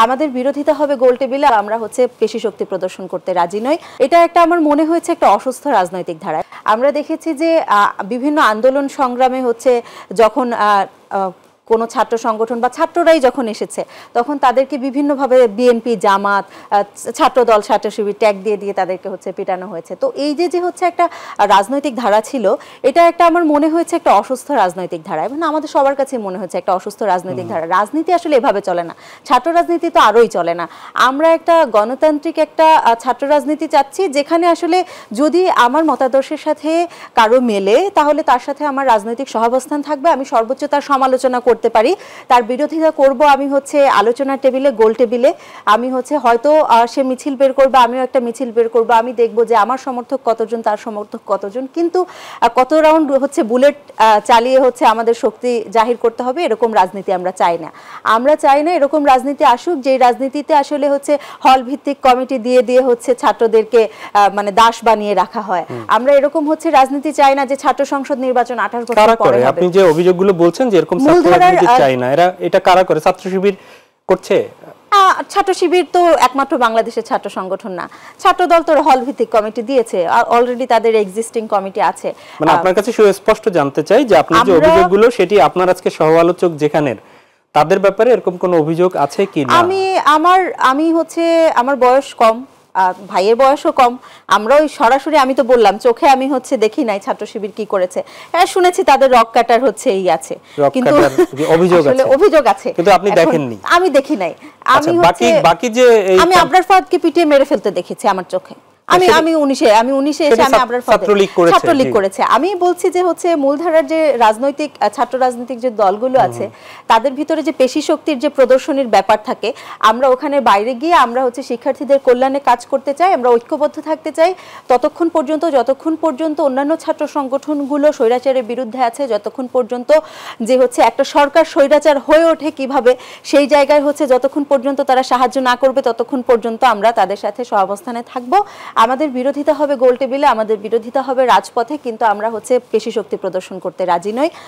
আমাদের বিরোধিতা হবে গোল টেবিলে, আমরা হচ্ছে পেশি শক্তি প্রদর্শন করতে রাজি নই। এটা একটা আমার মনে হয়েছে একটা অসুস্থ রাজনৈতিক ধারা। আমরা দেখেছি যে বিভিন্ন আন্দোলন সংগ্রামে হচ্ছে যখন কোনো ছাত্র সংগঠন বা ছাত্ররাই যখন এসেছে তখন তাদেরকে বিভিন্নভাবে বিএনপি, জামাত, ছাত্রদল, ছাত্র শিবির ট্যাগ দিয়ে দিয়ে তাদেরকে হচ্ছে পিটানো হয়েছে। তো এই যে হচ্ছে একটা রাজনৈতিক ধারা ছিল, এটা একটা আমার মনে হয়েছে একটা অসুস্থ রাজনৈতিক ধারা, এবং আমাদের সবার কাছে মনে হচ্ছে একটা অসুস্থ রাজনৈতিক ধারা। রাজনীতি আসলে এভাবে চলে না, ছাত্র রাজনীতি তো আরোই চলে না। আমরা একটা গণতান্ত্রিক একটা ছাত্র রাজনীতি চাচ্ছি, যেখানে আসলে যদি আমার মতাদর্শের সাথে কারো মেলে তাহলে তার সাথে আমার রাজনৈতিক সহাবস্থান থাকবে, আমি সর্বোচ্চ তার সমালোচনা করতে পারি, তার বিরোধিতা করব আমি হচ্ছে আলোচনার টেবিলে, গোল টেবিলে। আমি হচ্ছে হয়তো সে মিছিল বের করবে, আমিও একটা মিছিল বের করব, আমি দেখব যে আমার সমর্থক কতজন, তার সমর্থক কতজন, কিন্তু কত রাউন্ড হচ্ছে বুলেট চালিয়ে হচ্ছে আমাদের শক্তি জাহির করতে হবে এরকম রাজনীতি আমরা চাই না। আমরা চাই না এরকম রাজনীতি আসুক যে রাজনীতিতে আসলে হচ্ছে হল ভিত্তিক কমিটি দিয়ে দিয়ে হচ্ছে ছাত্রদেরকে মানে দাস বানিয়ে রাখা হয়। আমরা এরকম হচ্ছে রাজনীতি চাই না যে ছাত্র সংসদ নির্বাচন 28 বছর পরে হবে। আপনি যে অভিযোগগুলো বলছেন যে এরকম চাই না, এটা কারা করে? ছাত্র শিবির করছে? ছাত্র শিবির তো একমাত্র বাংলাদেশের ছাত্র সংগঠন না, ছাত্র দল তো হল ভিত্তিক কমিটি দিয়েছে, অলরেডি তাদের এক্সিস্টিং কমিটি আছে। মানে আপনার কাছে সুস্পষ্ট জানতে চাই যে আপনার যে অভিযোগগুলো সেটি আপনার আজকে সহ আলোচক যেখানের তাদের ব্যাপারে এরকম কোনো অভিযোগ আছে কি না? আমি হচ্ছে আমার বয়স কম, ভাইয়ের বয়সও কম, আমরা ওই সরাসরি আমি তো বললাম চোখে আমি হচ্ছে দেখি নাই ছাত্র শিবির কি করেছে। হ্যাঁ শুনেছি তাদের রক কাটার হচ্ছে এই আছে, কিন্তু অভিযোগ আছে, কিন্তু আপনি দেখেননি? আমি দেখি নাই। আমি বাকি যে আমি আবরার ফাহাদকে পিটিয়ে মেরে ফেলতে দেখেছি আমার চোখে। আমি 19 এসে আমি আবরার ফাহাদ ছাত্রলীগ করেছে। আমি বলছি যে হচ্ছে মূলধারার যে রাজনৈতিক ছাত্র রাজনৈতিক যে দলগুলো আছে তাদের ভিতরে যে পেশি শক্তির যে প্রদর্শনীর ব্যাপার থাকে, আমরা ওখানে বাইরে গিয়ে আমরা হচ্ছে শিক্ষার্থীদের কল্যাণে কাজ করতে চাই, আমরা ঐক্যবদ্ধ থাকতে চাই যতক্ষণ পর্যন্ত অন্যান্য ছাত্র সংগঠনগুলো স্বৈরাচারের বিরুদ্ধে আছে, যতক্ষণ পর্যন্ত যে হচ্ছে একটা সরকার স্বৈরাচার হয়ে ওঠে কিভাবে সেই জায়গায় হচ্ছে যতক্ষণ পর্যন্ত তারা সাহায্য না করবে ততক্ষণ পর্যন্ত আমরা তাদের সাথে সহাবস্থানে থাকবো। আমাদের বিরোধিতা হবে গোল টেবিলে, আমাদের বিরোধিতা হবে রাজপথে, কিন্তু আমরা হচ্ছে পেশি শক্তি প্রদর্শন করতে রাজি নই।